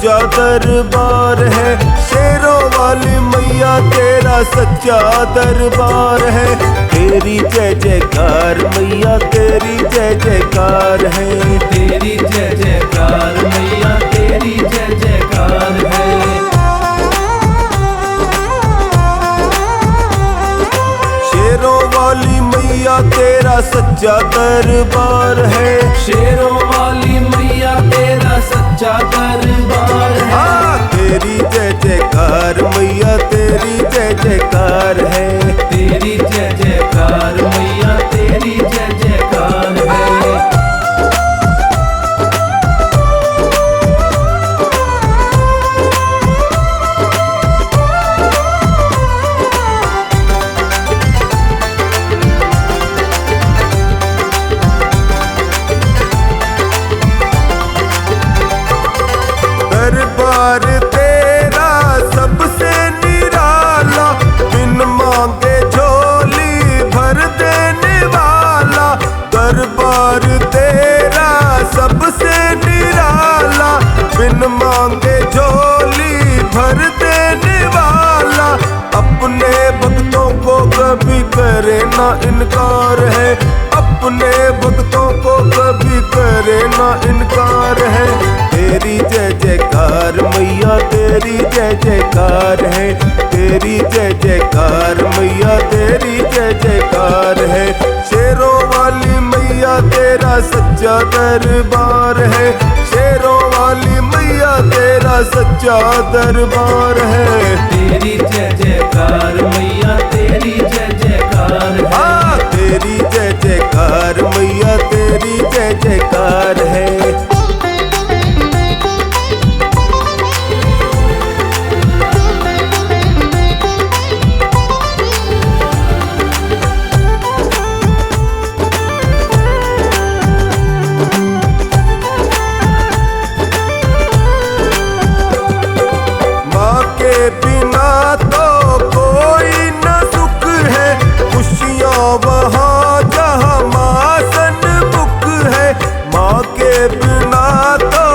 सच्चा दरबार है। शेरों वाली मैया तेरा सच्चा दरबार है। तेरी जय जयकार मैया तेरी जय जयकार है। तेरी जय जयकार मैया तेरी जय जयकार है। शेरों वाली मैया तेरा सच्चा दरबार है। शेरों वाली मैया तेरा सच्चा दरबार है। हाँ तेरी जय जयकार मैया तेरी जय जयकार है। तेरी जय जयकार मैया तेरी जय जयकार है। दरबार तेरा सबसे निराला, बिन मांगे झोली भर देने वाला। दरबार तेरा सबसे निराला, बिन मांगे झोली भर देने वाला। अपने भक्तों को कभी करे ना इनकार है। अपने भक्तों को कभी करे ना इनकार है। तेरी जय जयकार मैया तेरी जय जयकार है। तेरी जय जयकार मैया तेरी जय जयकार है। शेरों वाली मैया तेरा सच्चा दरबार है। शेरों वाली मैया तेरा सच्चा दरबार है। तेरी जय जयकार मैया तेरी जय जयकार है। हाँ तेरी जय जयकार मैया तेरी जय जयकार है। बिना तो कोई न सुख है। खुशियाँ वहाँ जहाँ माँ सन्मुख है। माँ के बिना तो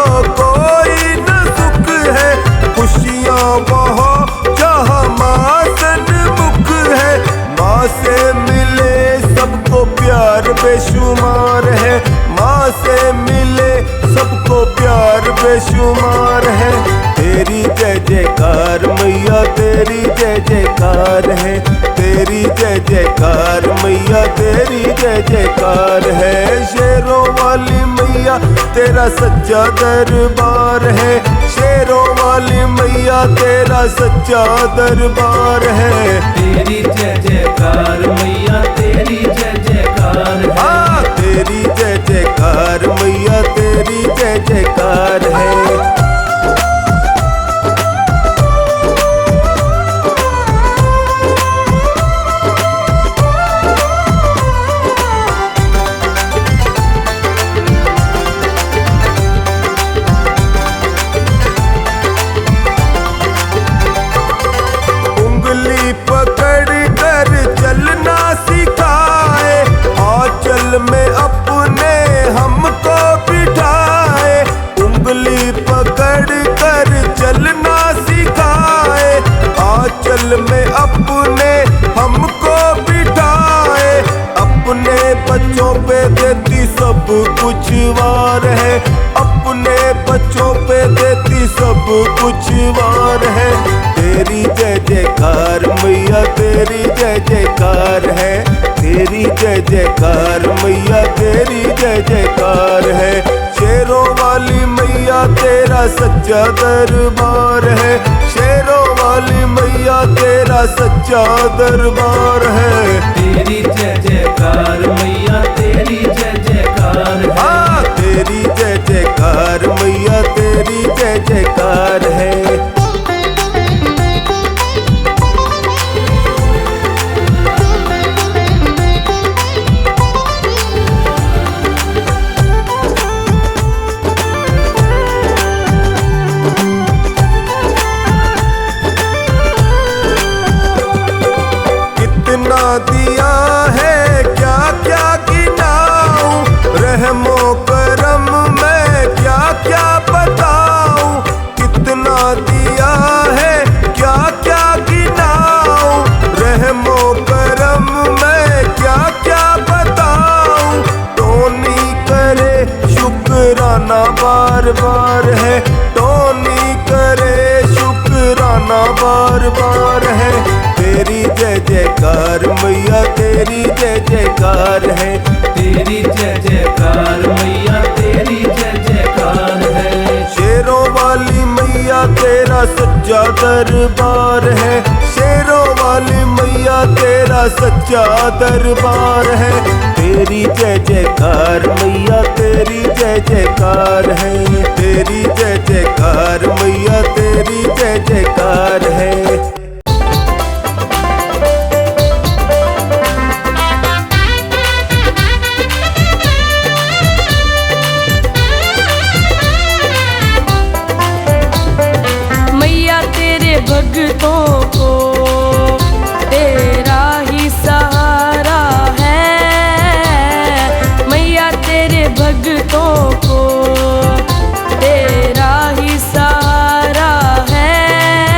कोई न सुख है। खुशियाँ वहाँ जहाँ माँ सन्मुख है। माँ से मिले सबको प्यार बेशुमार है। माँ से मिले सबको प्यार बेशुमार है। तेरी जय जयकार मैया तेरी जय जयकार है। तेरी जय जयकार मैया तेरी जय जयकार है। शेरों वाली मैया तेरा सच्चा दरबार है। शेरों वाली मैया तेरा सच्चा दरबार है। तेरी जय जयकार मैया तेरी जय जयकार है। हाँ तेरी जय जयकार मैया तेरी जय जयकार है। पकड़ कर चलना सिखाए, आंचल में अपने हमको बिठाए। उंगली पकड़ कर चलना सिखाए, आंचल में अपने हमको बिठाए। अपने बच्चों पे देती सब कुछ वार है। अपने बच्चों पे देती सब कुछ वार है। तेरी जय जयकार मैया तेरी जय जयकार है। तेरी जय जयकार मैया तेरी जय जयकार है। शेरों वाली मैया तेरा सच्चा दरबार है। शेरों वाली मैया तेरा सच्चा दरबार है। तेरी जय जयकार मैया तेरी जय जयकार है। हाँ तेरी जय जयकार मैया तेरी जय जयकार है। दिया है क्या क्या जयकार है। तेरी जय जयकार मैया तेरी जय जयकार है। शेरों वाली मैया तेरा सच्चा दरबार है। शेरों वाली मैया तेरा सच्चा दरबार है। तेरी जय जयकार मैया तेरी जय जयकार है। तेरी जय जयकार मैया तेरी जय जयकार है। भक्तों को तेरा ही सहारा है। मैया तेरे भक्तों को तेरा ही सहारा है।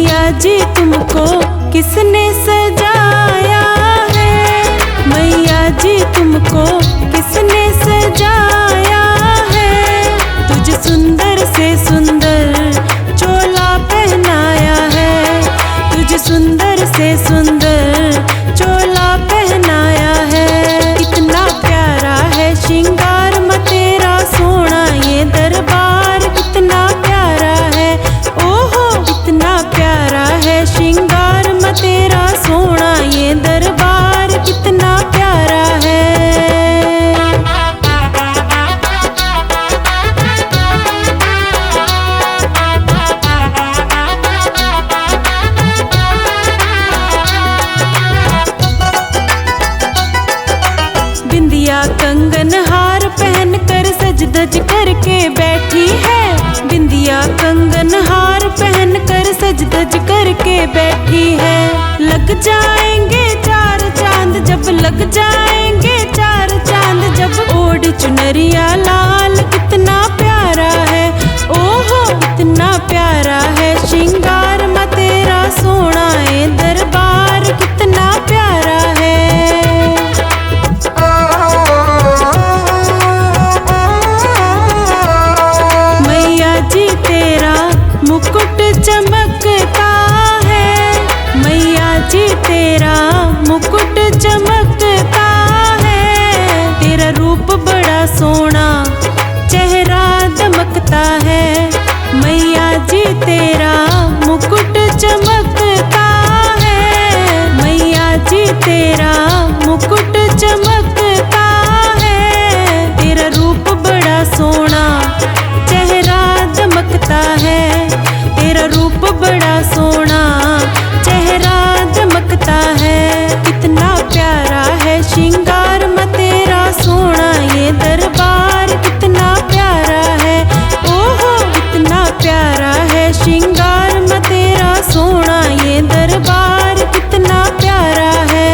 मैया जी तुमको किसने सजाया है, मैया जी तुमको किसने सजाया है। तुझे सुंदर से सुंदर चोला पहनाया है, तुझे सुंदर से सुंदर चोला पहनाया है। कितना प्यारा है श्रृंगार में तेरा सोना ये दरबार, कितना प्यारा है ओहो कितना प्यारा है श्रृंगार में तेरा सोना ये दरबार, कितना प्यारा है। बिंदिया कंगन हार पहन कर सज धज करके बैठी है, बिंदिया कंगन हार पहन कर सज धज करके बैठी है। लग जाएंगे चार चांद जब, लग जाएंगे चार चांद जब, ओढ़ चुनरिया लाल कितना प्यारा है ओहो कितना प्यारा है श्रृंगार में तेरा सोना ये दरबार, कितना प्यारा है। मैया जी तेरा मुकुट चमकता है, मैया जी तेरा मुकुट चमकता है। तेरा रूप बड़ा सोना चेहरा दमकता है, मैया जी तेरा मुकुट चमकता है, मैया जी तेरा मुकुट चमकता है। तेरा रूप बड़ा सोना चेहरा दमकता है, तेरा रूप बड़ा सोना चेहरा दमकता है। कितना प्यारा है श्रृंगार में तेरा सोना ये दरबार, कितना प्यारा है ओहो कितना प्यारा है श्रृंगार में तेरा सोना ये दरबार, कितना प्यारा है।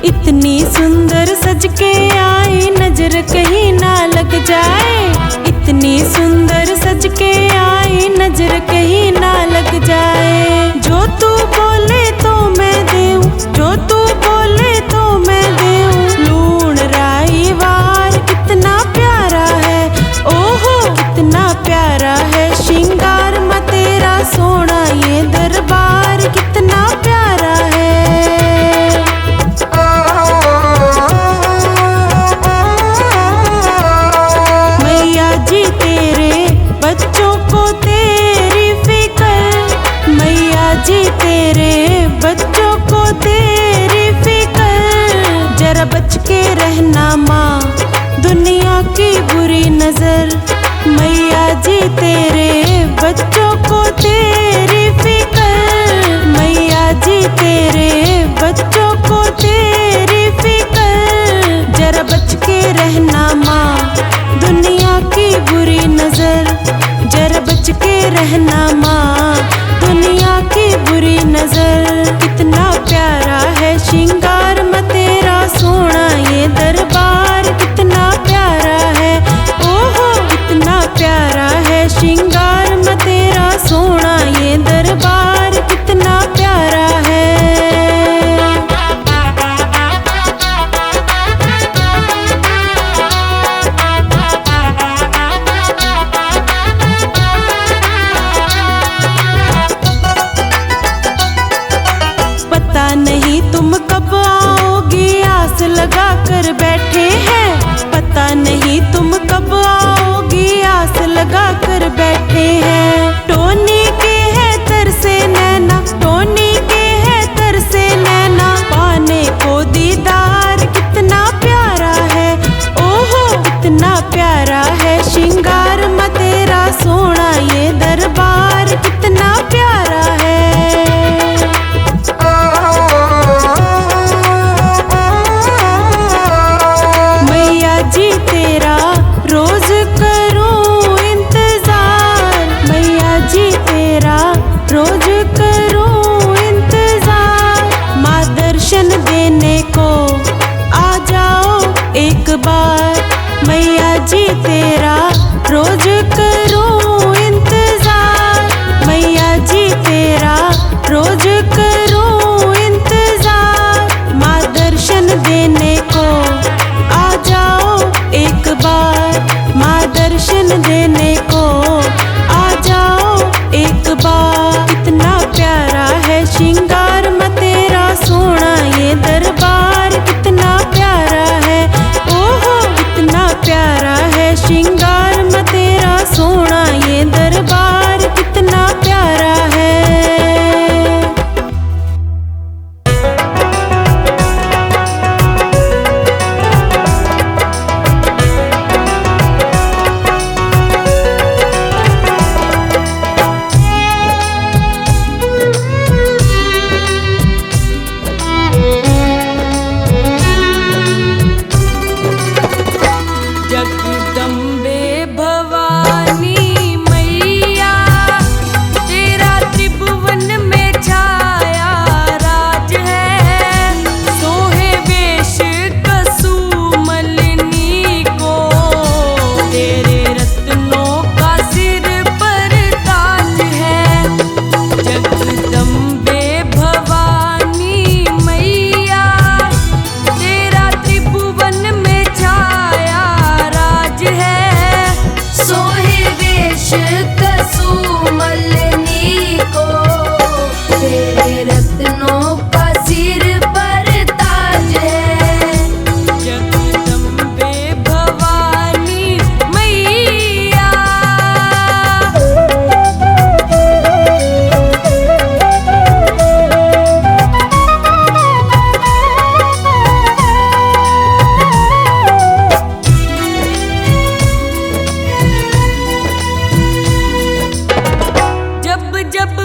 इतनी सुंदर सज के आई नजर कहीं ना लग जाए, इतनी सुंदर सज के आई नजर कहीं ना लग जाए। जो तू बोले तो मैं देऊं, जो तू बोले तो मैं देऊं, लूण राई वार कितना प्यारा है ओहो कितना प्यारा है श्रृंगार में तेरा सोना ये दरबार, कितना प्यारा है। मैया जी तेरे बच्चों को तेरी फिकर, मैया जी तेरे बच्चों को तेरी फिकर। जरा बच के रहना माँ दुनिया की बुरी नजर, मैया जी तेरे बच्चों को तेरी फिकर, मैया जी तेरे बच्चों को तेरी फिकर। जरा बच के रहना माँ दुनिया की बुरी नजर, जरा बच के रहना माँ दुनिया की बुरी नजर। कितना प्यारा है श्रृंगार में तेरा सोना ये दरबार, कितना प्यारा है ओहो कितना प्यारा है श्रृंगार में तेरा सोना ये दरबार, कितना प्यारा है। पता नहीं तुम कब आओगी आस लगा कर बैठे हैं, पता नहीं तुम कब आओगी आस लगा कर बैठे हैं। टोनी के है तरसे नैना, टोनी के है तरसे नैना, पाने को दीदार कितना प्यारा है ओहो कितना प्यारा है श्रृंगार में तेरा सोना ये दरबार, कितना प्यारा है।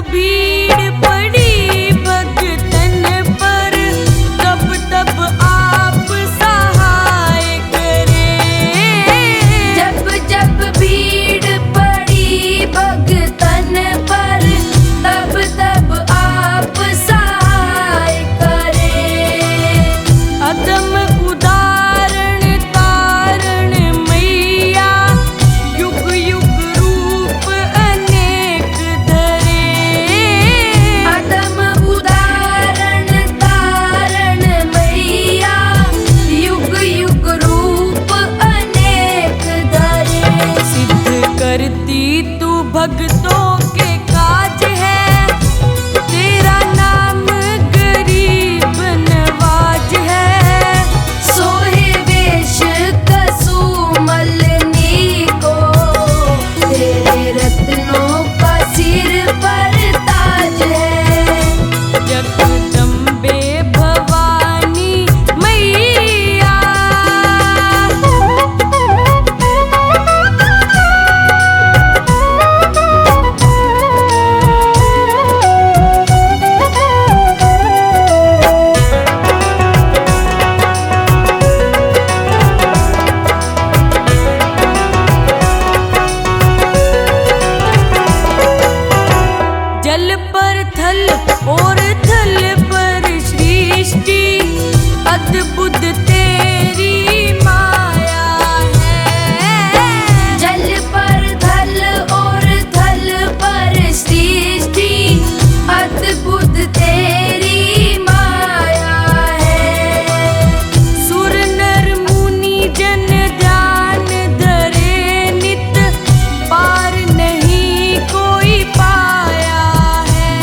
भीड़ पड़ी भगतन पर, तब तब आप सहाय करें। जब जब भीड़ पड़ी भगतन पर, तब तब आप सहाय करें। अदम उदाहरण तारण मैया, युग युग रूप अनेक धरे। अदम उदाहरण तारण मैया, युग युग रूप अनेक धरे। सिद्ध करती तू भक्तों के काज है, तेरा नाम गरीब नवाज है। सोहे वेश कसुमलनी को, तेरे रत्नों का सिर पर ताज है। जगदम्बे भवानी मैया, जल पर थल और थल पर सृष्टि, अद्भुत तेरी माया है। जल पर थल और थल पर सृष्टि, अद्भुत तेरी माया है। सुर नर मुनि जन ध्यान धरे नित, पार नहीं कोई पाया है।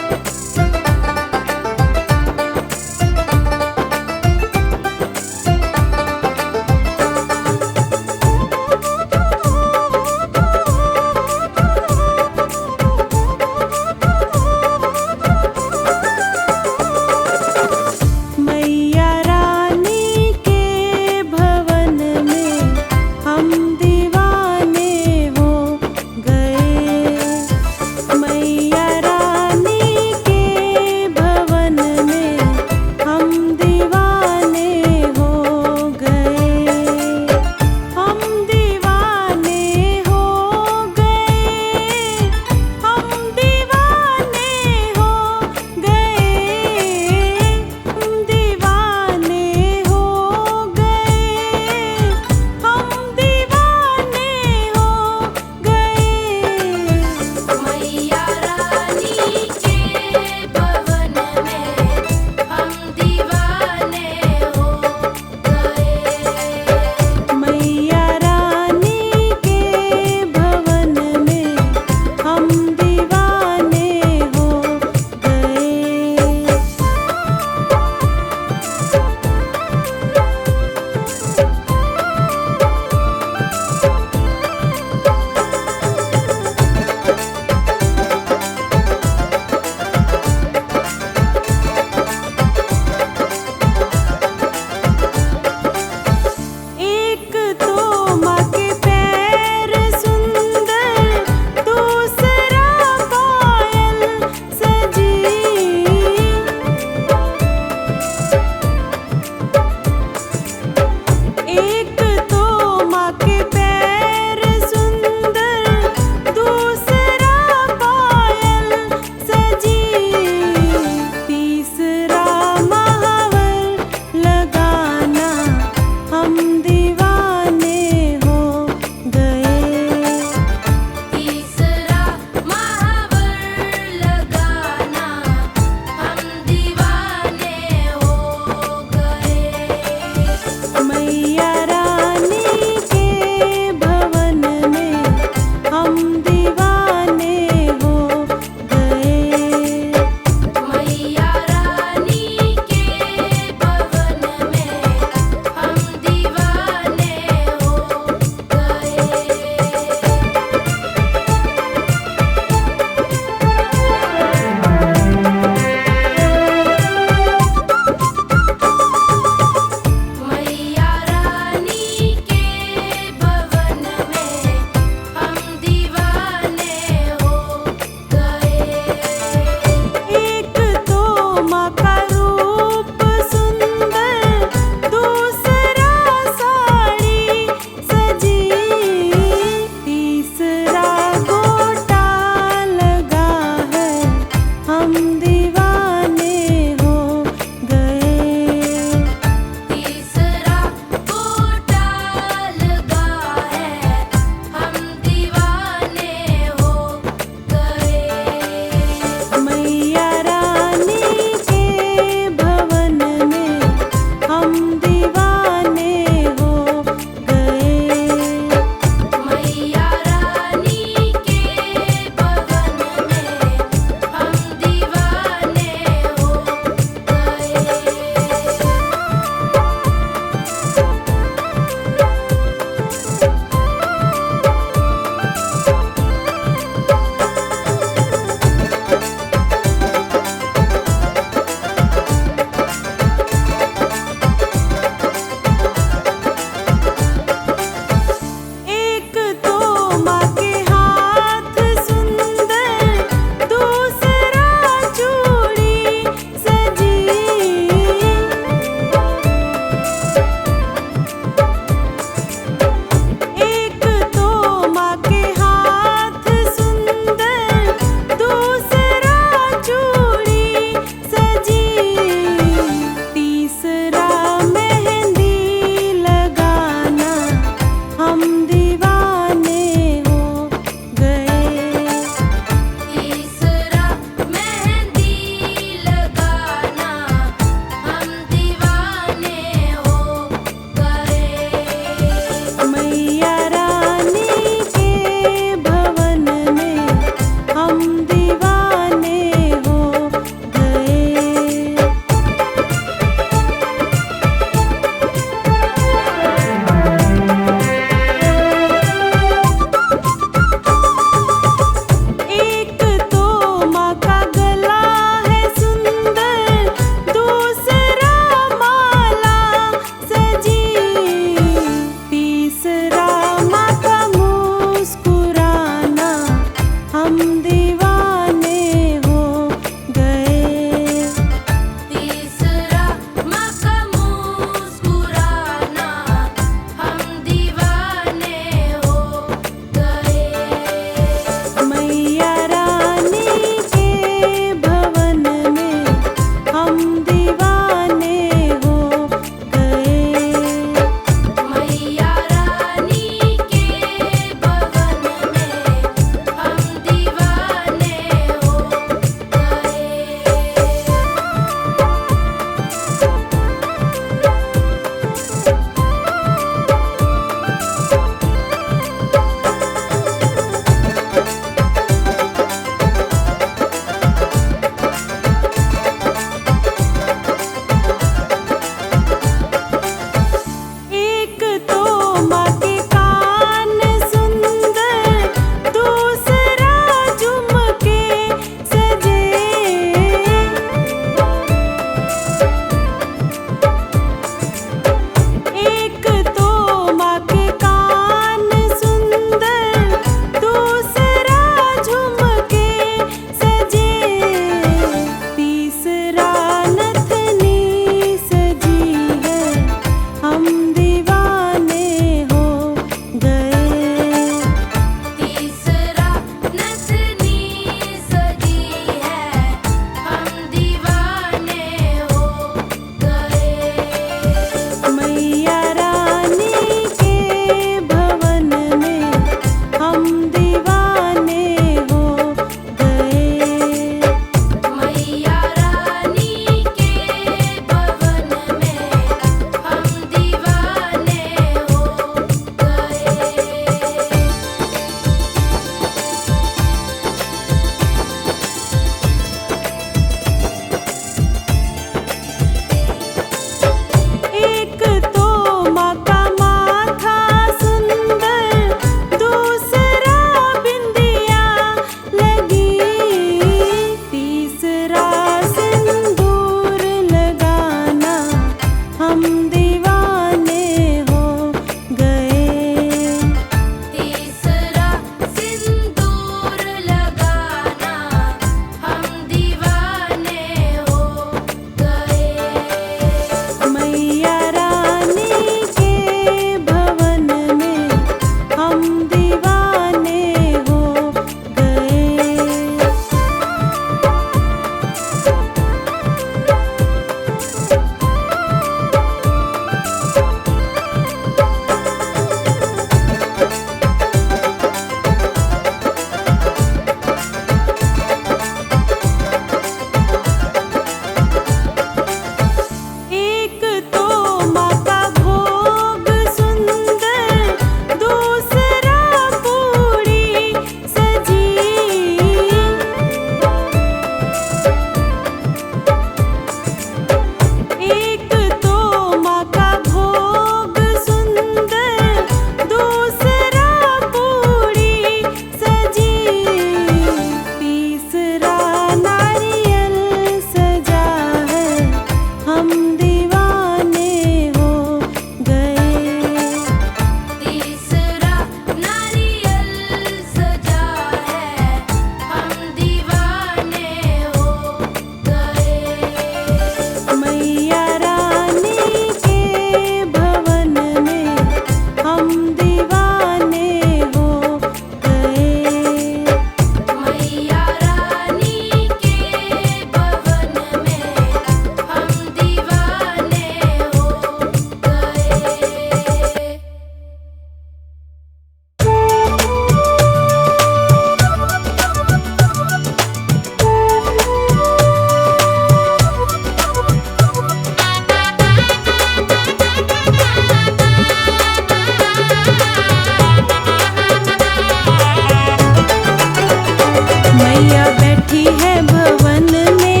मैया बैठी है भवन में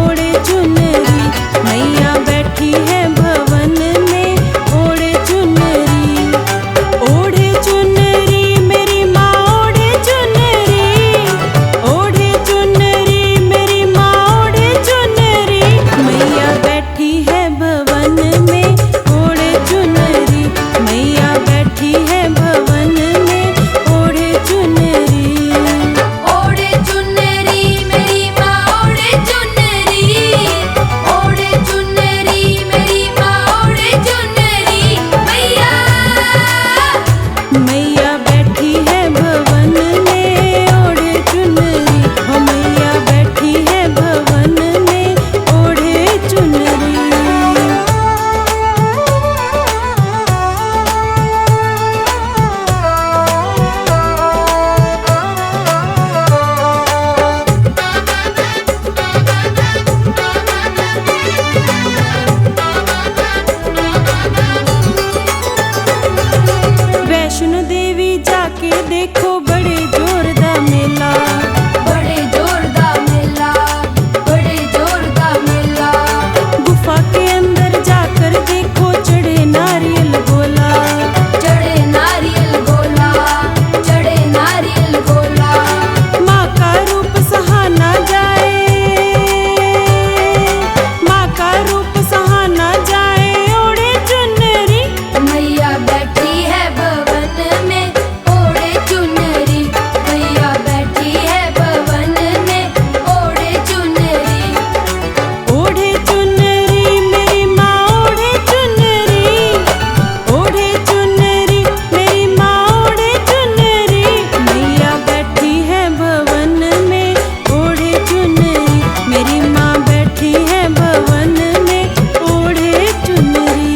ओढ़े चुनरी, मैया बैठी है भवन में ओढ़े चुनरी। ओढ़े चुनरी मेरी माँ ओढ़े चुनरी, ओढ़े चुनरी मेरी माँ ओढ़े चुनरी। मैया बैठी है भवन में ओढ़े चुनरी, मैया बैठी है भवन में ओढ़े चुनरी। ओढ़े चुनरी मेरी माँ ओढ़े चुनरी, ओढ़े चुनरी मेरी माँ ओढ़े चुनरी। मैया मैया बैठी है भवन में ओढ़े चुनरी, हो मैया बैठी है भवन में ओढ़े चुनरी। वैष्णो देवी जाके देखो बड़े जोरदार मेला, बड़े जोरदार मेला, बड़े जोरदार मेला। गुफा के अंदर जाकर देखो चढ़े नारियल गोला, चढ़े नारियल गोला, चढ़े नारियल गोला। माँ का रूप सहा ना जाए, माँ का रूप सहा ना जाए ओढ़े चुनरी। मैया बैठी है भवन में ओढ़े चुनरी, मैया बैठी है भवन में ओढ़े चुनरी। ओढ़े चुनरी मेरी माँ ओढ़े चुनरी, ओढ़े चुनरी मेरी माँ ओढ़े चुनरी। मैया बैठी है भवन में ओढ़े चुनरी, मेरी माँ बैठी है भवन में ओढ़े चुनरी।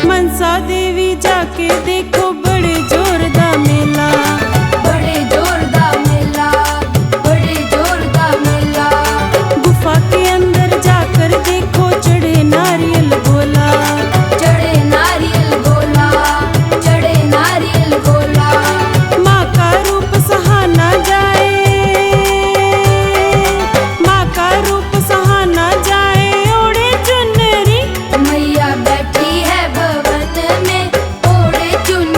मनसा देवी जाके देखो बड़े जोरदार मेला, बड़े जोरदार मेला, बड़े जोरदार मेला। गुफा के अंदर जाकर देखो चढ़े नारियल गोला, चढ़े नारियल गोला, चढ़े नारियल गोला। माँ का रूप सहा ना जाए, माँ का रूप सहा ना जाए ओढ़े चुनरी। मैया बैठी है भवन में ओढ़े चुनरी।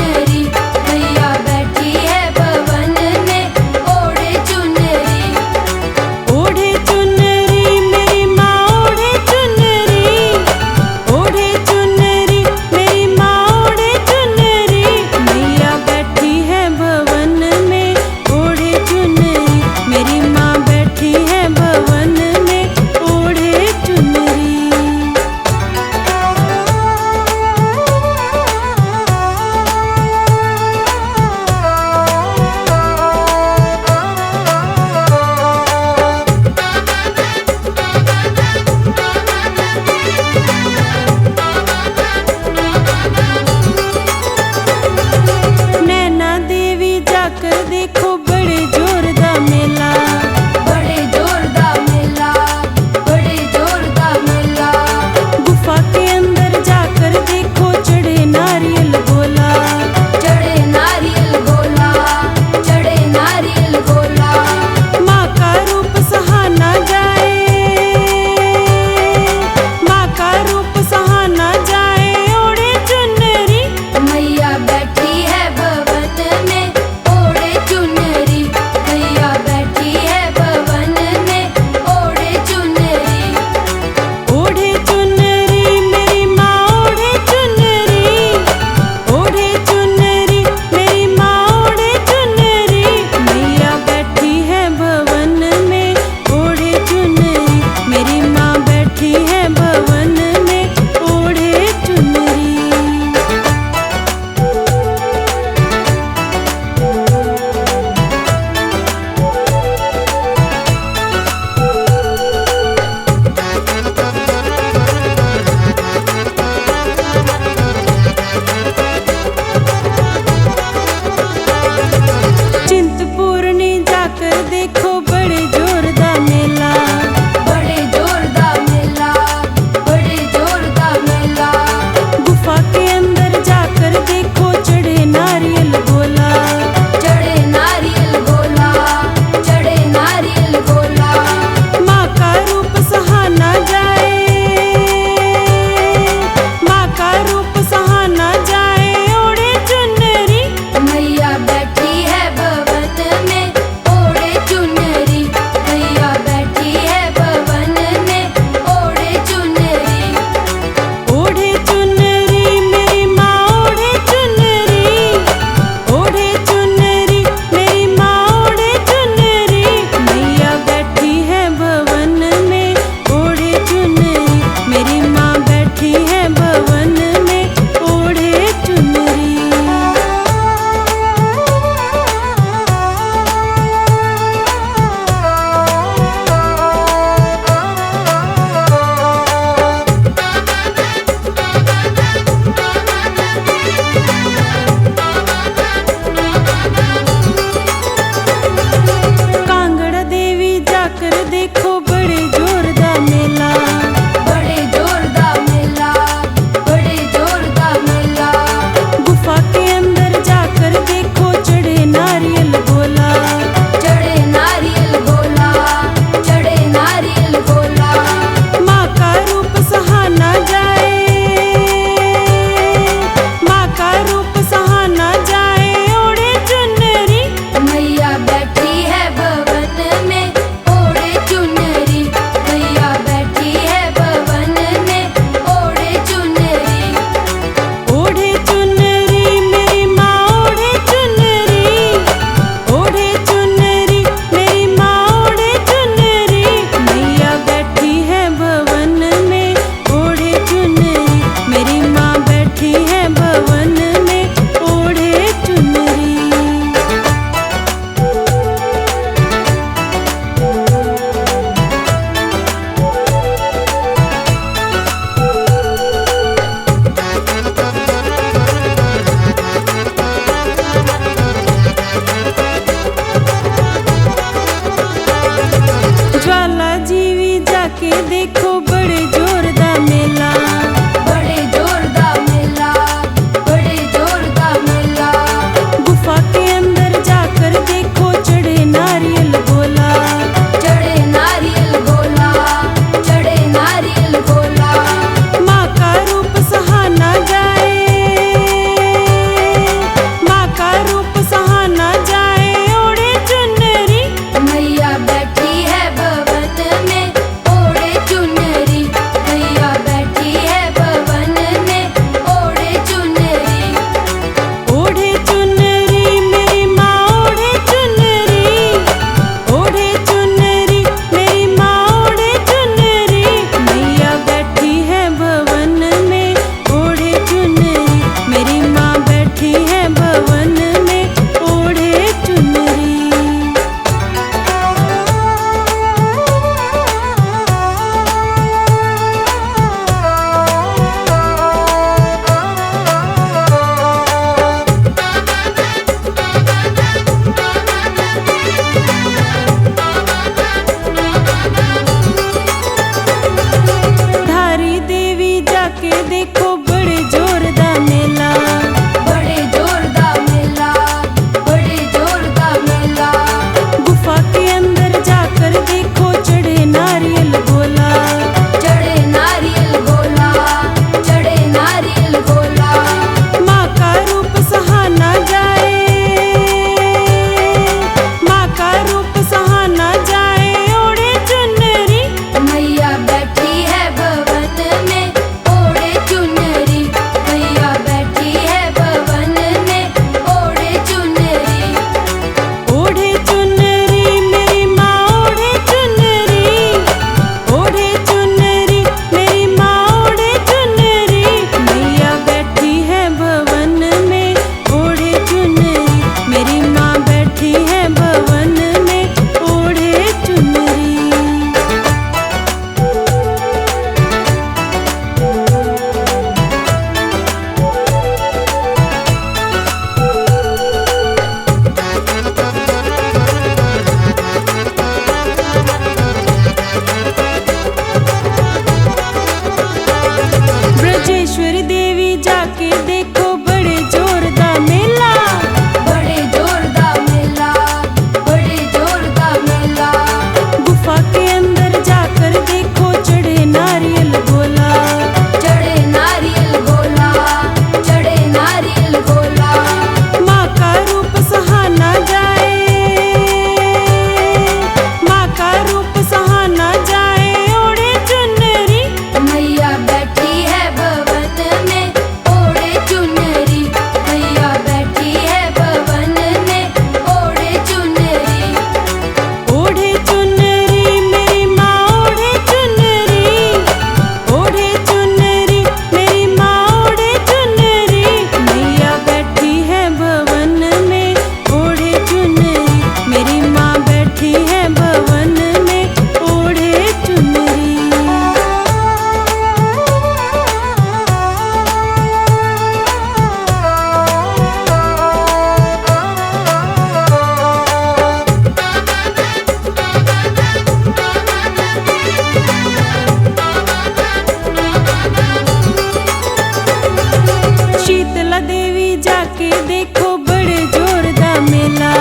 के देखो बड़े जोर दा मेला।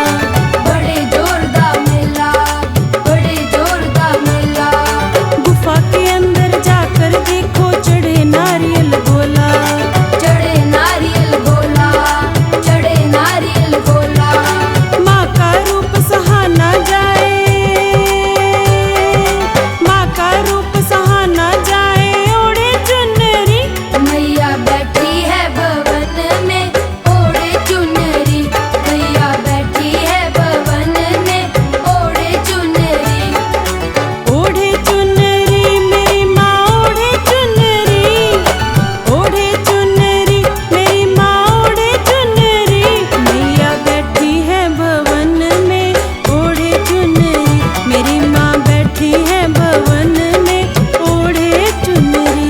बड़े जोर दा मेला, बड़े जोर दा मेला। गुफा के अंदर जाकर देखो चढ़े नारियल गोला। चढ़े नारियल गोला, चढ़े नारियल गोला। माँ का रूप सहा ना जाए, माँ का रूप सहा ना जाए, ओढ़े चुनरी। मैया बैठी है भवन में, ओढ़े चुनरी। मैया बैठी है भवन में, ओढ़े चुनरी। ओढ़े चुनरी मेरी माँ ओढ़े चुनरी। ओढ़े चुनरी मेरी माँ ओढ़े चुनरी। मैया बैठी है भवन में ओढ़े चुनरी। मेरी माँ बैठी है भवन में ओढ़े चुनरी।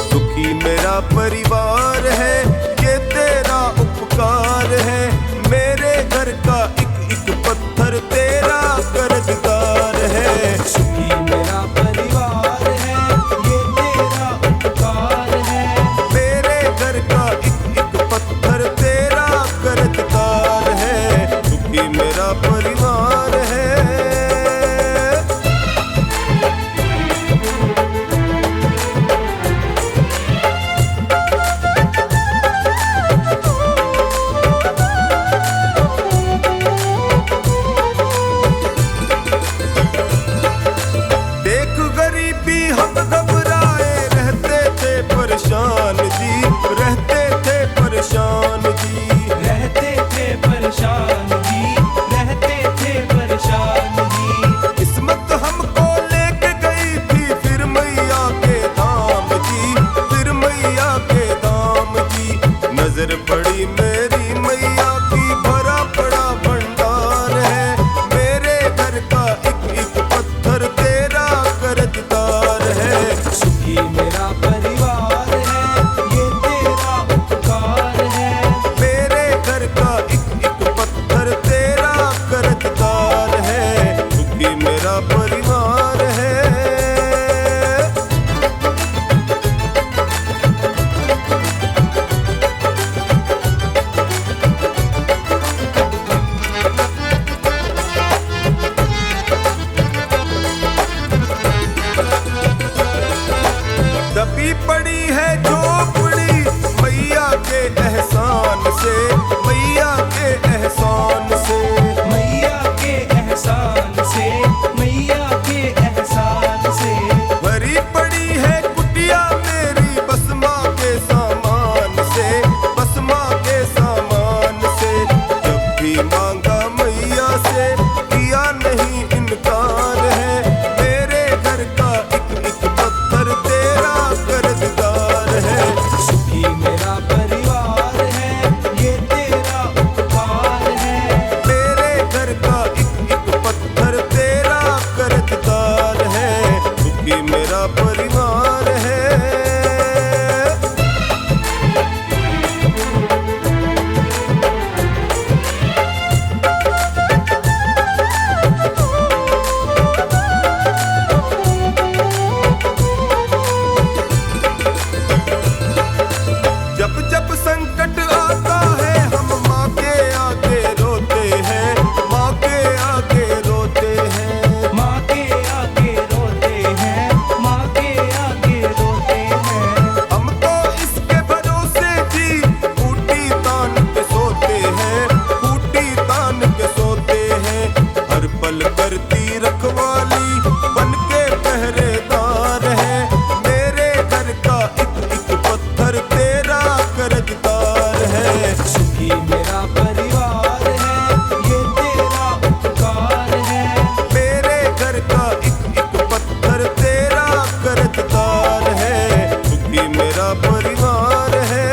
सुखी मेरा परिवार है, ये तेरा उपकार है। मेरे घर का एक एक पत्थर तेरा कर्जदार है। सुखी मेरा परिवार है, ये तेरा उपकार है। मेरे घर का एक एक पत्थर तेरा कर्जदार है। सुखी मेरा परिवार है। देख गरीबी हम घबराए रहते थे परेशान जी, रहते थे परेशान जी। रहते थे परेशान जी, रहते थे परेशान जी। किस्मत हमको लेके गई थी फिर मैया के धाम जी, फिर मैया के धाम जी। नजर पड़ी मेरी मैया की, भरा पड़ा भंडार है। मेरे घर का एक एक पत्थर तेरा कर्जदार है। सुखी मेरा परिवार है, ये तेरा उपकार है। मेरे घर का एक एक पत्थर तेरा कर्जदार है। सुखी मेरा परिवार है। दबी पड़ी है झोपड़ी मैया के एहसान से, मैया के एहसान से। मैया के एहसान से, मैया के एहसान से। भरी पड़ी है कुटिया मेरी बस माँ के सामान से, बस माँ के सामान से। जब भी मांगा मैया से किया नहीं इनकार है। मेरे घर का एक एक पत्थर तेरा कर्जदार है। सुखी मेरा परिवार है, ये तेरा उपकार है। मेरे घर का एक एक पत्थर तेरा कर्जदार है। सुखी मेरा परिवार है। जब जब संकट आता है हम माँ के आगे रोते हैं, माँ के आगे रोते हैं। माँ के आगे रोते हैं, माँ के आगे रोते हैं। हम तो इसके भरोसे जी फूटी तान के सोते हैं, फूटी तान के सोते हैं। हर पल करती रखवाली बन के पहरेदार है। मेरे घर का एक एक पत्थर तेरा कर्जदार है। सुखी मेरा परिवार है, ये तेरा उपकार है। मेरे घर का एक एक पत्थर तेरा कर्जदार है। सुखी मेरा परिवार है।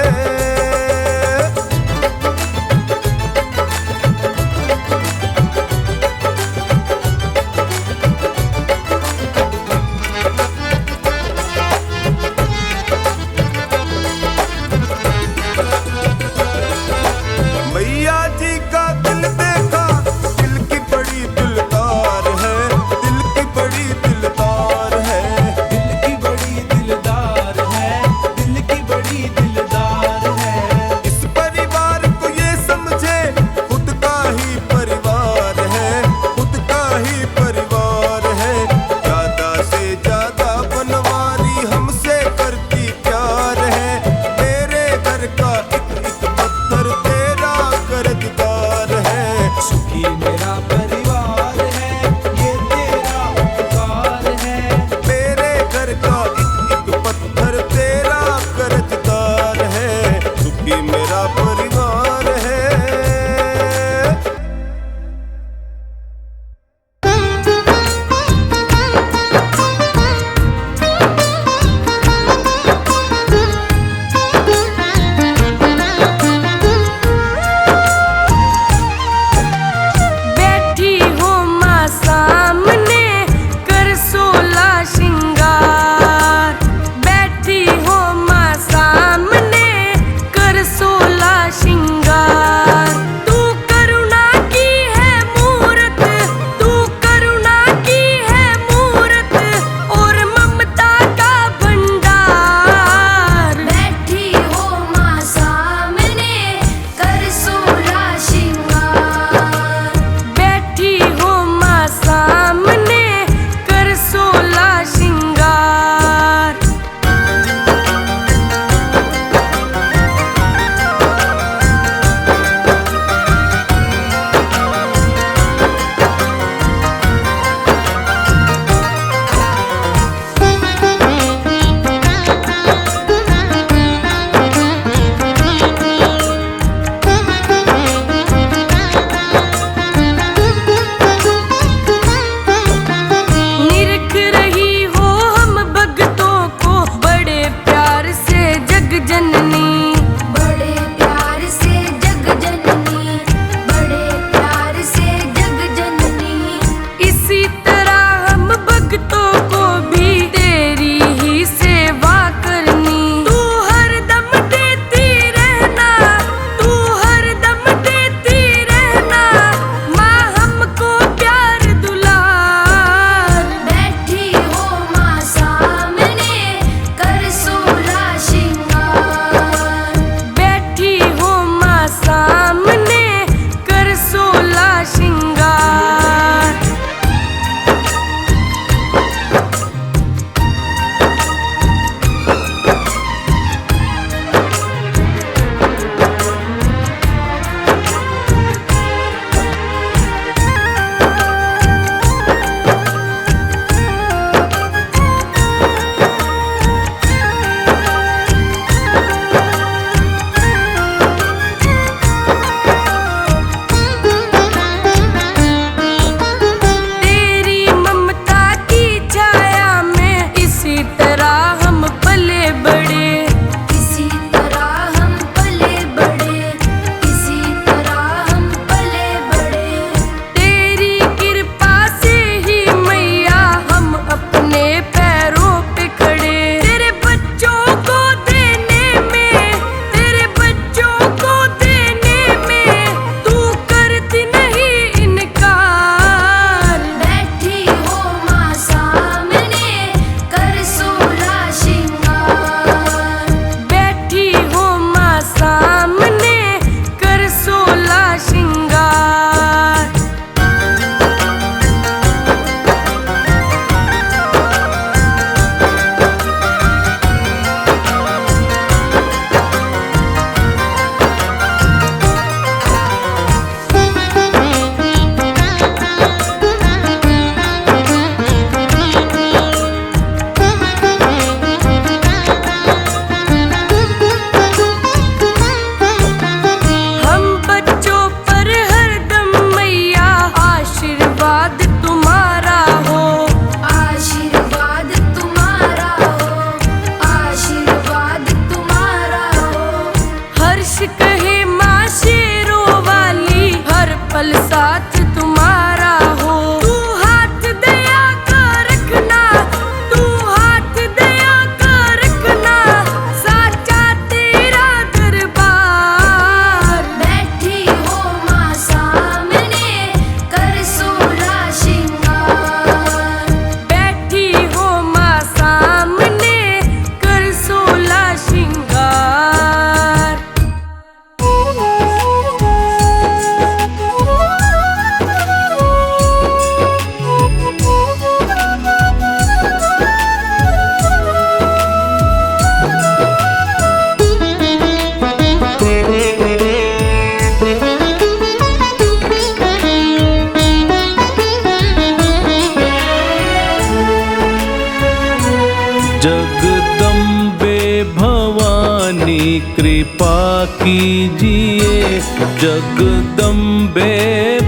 कृपा कीजिए, जगदम्बे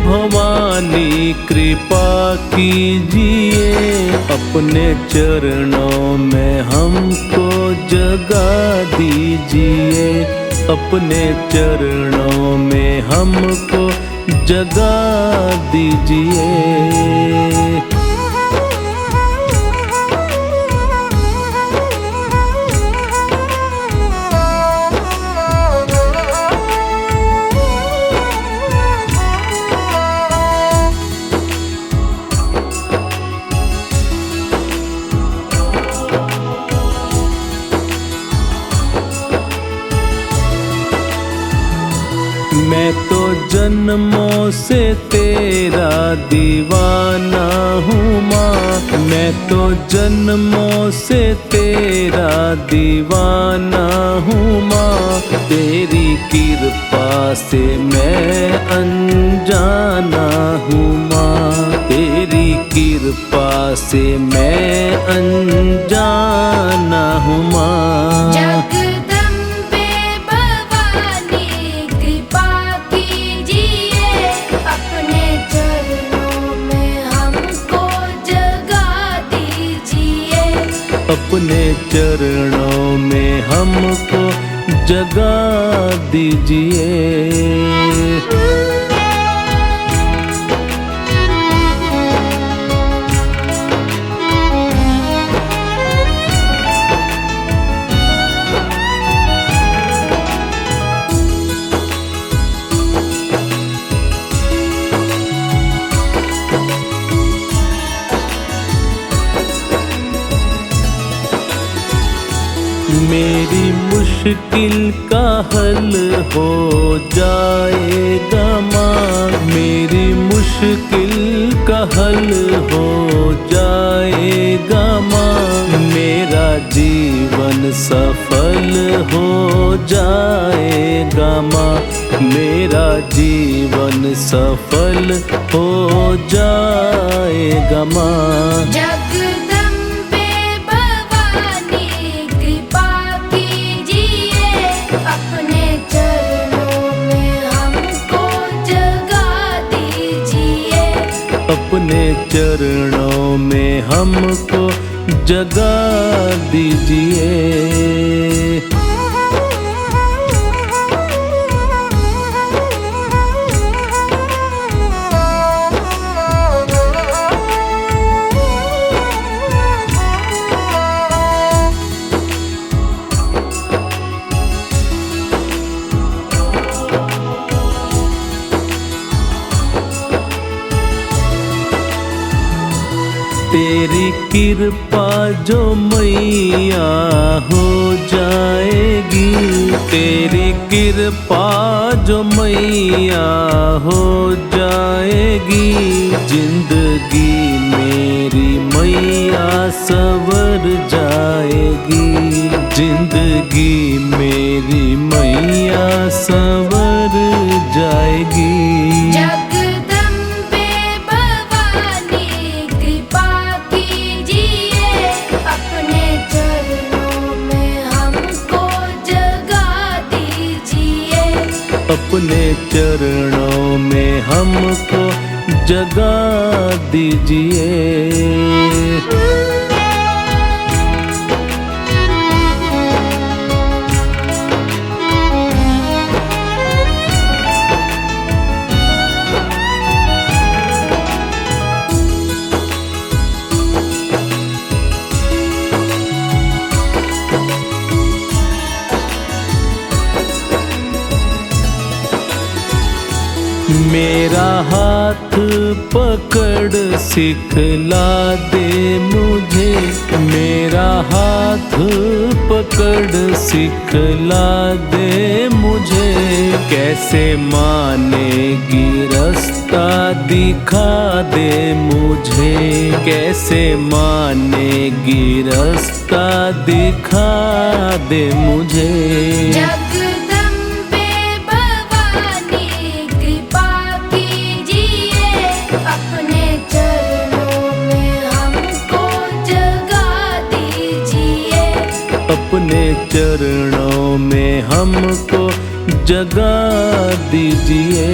भवानी कृपा कीजिए, अपने चरणों में हमको जगा दीजिए, अपने चरणों में हमको जगा दीजिए। मैं तो जन्मों से तेरा दीवाना हूँ माँ, मैं तो जन्मों से तेरा दीवाना हूँ माँ, तेरी कृपा से मैं अनजाना हूँ माँ, तेरी कृपा से मैं अनजाना हूँ माँ। जगदम्बे भवानी कृपा कीजिए, अपने चरणों में हमको जगा दीजिए, अपने चरणों में हमको जगा दीजिए। मेरी मुश्किल का हल हो जाएगा माँ, मेरी मुश्किल का हल हो जाएगा माँ, मेरा जीवन सफल हो जाएगा माँ, मेरा जीवन सफल हो जाएगा माँ। जगदम्बे भवानी कृपा कीजिए, अपने चरणों में हमको जगा दीजिए, अपने चरणों में हमको जगा दीजिए। तेरी कृपा जो मैया हो जाएगी, तेरी कृपा जो मैया हो जाएगी, जिंदगी मेरी मैया संवर जाएगी, जिंदगी मेरी मैया संवर जाएगी। जगदम्बे भवानी कृपा कीजिए, अपने चरणों में हमको जगा दीजिए, अपने चरणों में हमको जगा दीजिए। मेरा हाथ पकड़ सिखला दे मुझे, मेरा हाथ पकड़ सिखला दे मुझे, कैसे मानेगी रास्ता दिखा दे मुझे, कैसे मानेगी रास्ता दिखा दे मुझे। जगदम्बे भवानी कृपा कीजिए, अपने चरणों में हमको जगा दीजिए, अपने चरणों में हमको जगा दीजिए।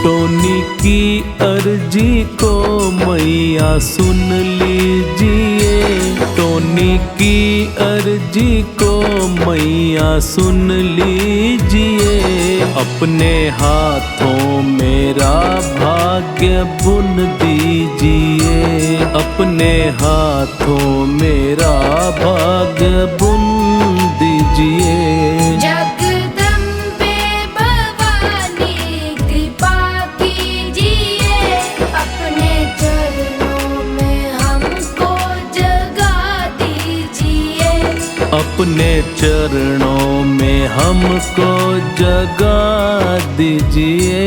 टोनी की अर्जी को मैया सुन लीजिए। टोनी की अर्जी को मैया सुन लीजिए। अपने हाथों मेरा भाग्य बुन दीजिए। अपने हाथों मेरा भाग्य बुन दीजिए। जगदम्बे भवानी कृपा कीजिए। अपने चरणों में हमको जगा दीजिए। अपने चरणों में हमको जगा दीजिए।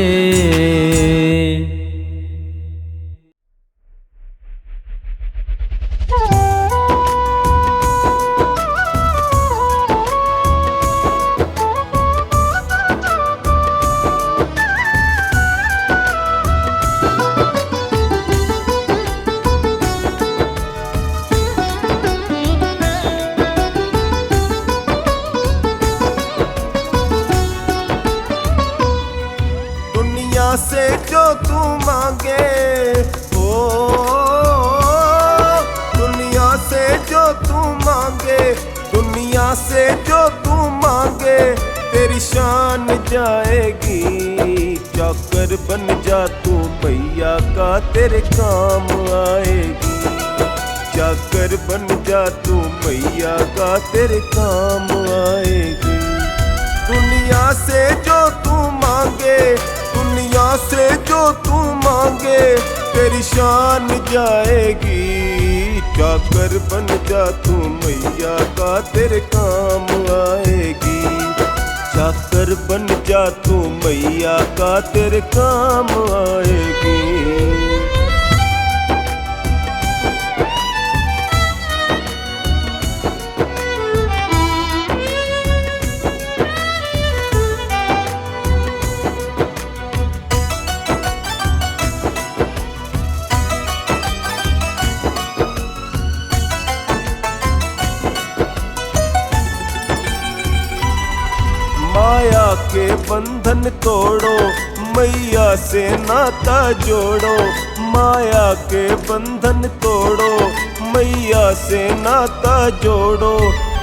दुनिया से जो तू मांगे ओ, दुनिया से जो तू मांगे, दुनिया से जो तू मांगे तेरी शान जाएगी। चाकर बन जा तू मैया का तेरे काम आएगी। चाकर बन जा तू मैया का तेरे काम आएगी। दुनिया से जो तू मांगे, दुनिया से जो तू मांगे तेरी शान जाएगी। चाकर बन जा तू मैया का तेरे काम आएगी। चाकर बन जा तू मैया का तेरे काम आएगी। माया के बंधन तोड़ो, मैया से नाता जोड़ो। माया के बंधन तोड़ो, मैया से नाता जोड़ो।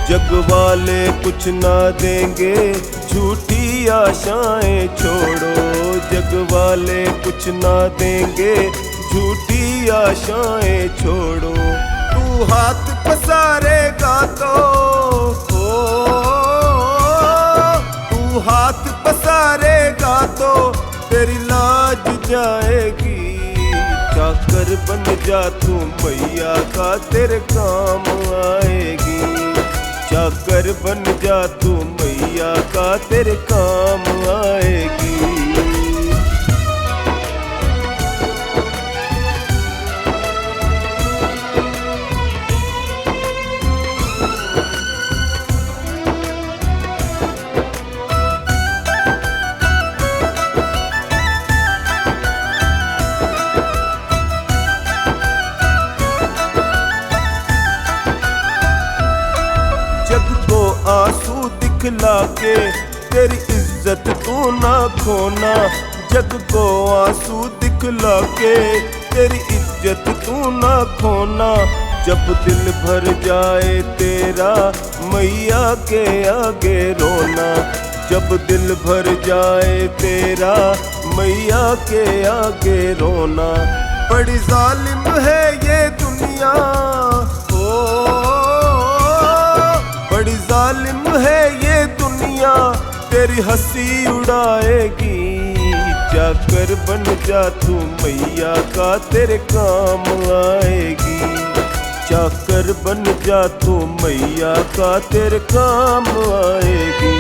जग वाले कुछ ना देंगे, झूठी आशाएं छोड़ो। जग वाले कुछ ना देंगे, झूठी आशाएं छोड़ो। तू हाथ पसारेगा तो हाथ पसारेगा तो तेरी लाज जाएगी। चाकर बन जा तू मैया का तेरे काम आएगी। चाकर बन जा तू मैया का तेरे काम आएगी। आंसू दिखला के तेरी इज्जत तू ना खोना। जग को आंसू दिखला के तेरी इज्जत तू ना खोना। जब दिल भर जाए तेरा मैया के आगे रोना। जब दिल भर जाए तेरा मैया के आगे रोना। बड़ी जालिम है ये दुनिया, बड़ी जालिम है ये दुनिया, तेरी हंसी उड़ाएगी। चाकर बन जा तू मैया का तेरे काम आएगी। चाकर बन जा तू मैया का तेरे काम आएगी।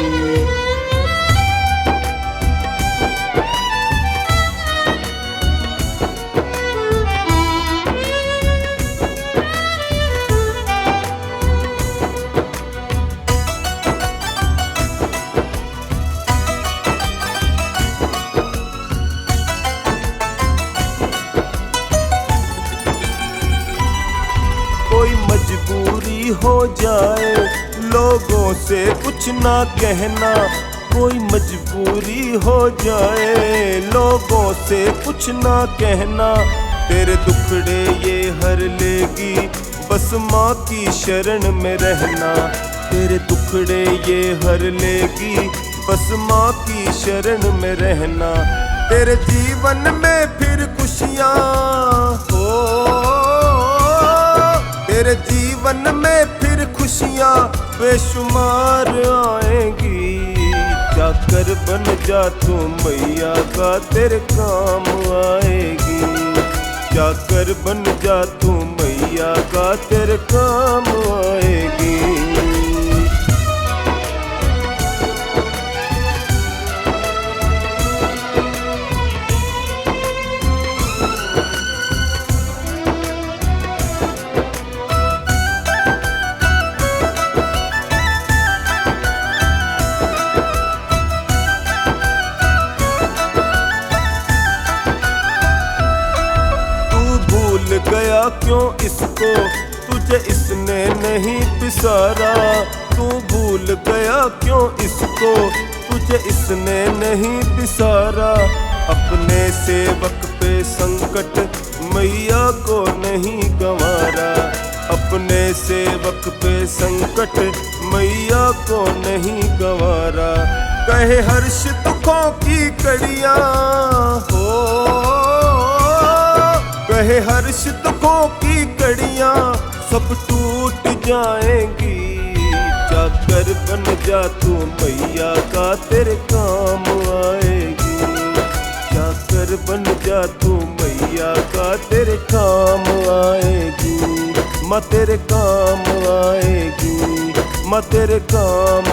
जाए, लोगों से कुछ ना कहना, कोई मजबूरी हो जाए, लोगों से कुछ ना कहना, तेरे दुखड़े ये हर लेगी, बस माँ की शरण में रहना, तेरे दुखड़े ये हर लेगी, बस माँ की शरण में रहना, तेरे जीवन में फिर खुशियाँ हो, तेरे जीवन में फिर खुशियाँ बेशुमार आएंगी, जाकर बन जा तू मैया का तेरे काम आएगी, जाकर बन जा तू मैया का तेरे काम आएगी। गया क्यों इसको, तुझे इसने नहीं पिसारा, तू भूल गया क्यों इसको, तुझे इसने नहीं पिसारा, अपने सेवक पे संकट मैया को नहीं गंवारा, अपने सेवक पे संकट मैया को नहीं गंवारा, कहे हर्ष दुखों की कड़ियाँ हो, कहे हर्ष दुखों की कड़ियाँ सब टूट जाएंगी, जाकर बन जा तू मैया का तेरे काम आएगी, जाकर बन जा तू मैया का तेरे काम आएगी, माँ तेरे काम आएगी, माँ तेरे काम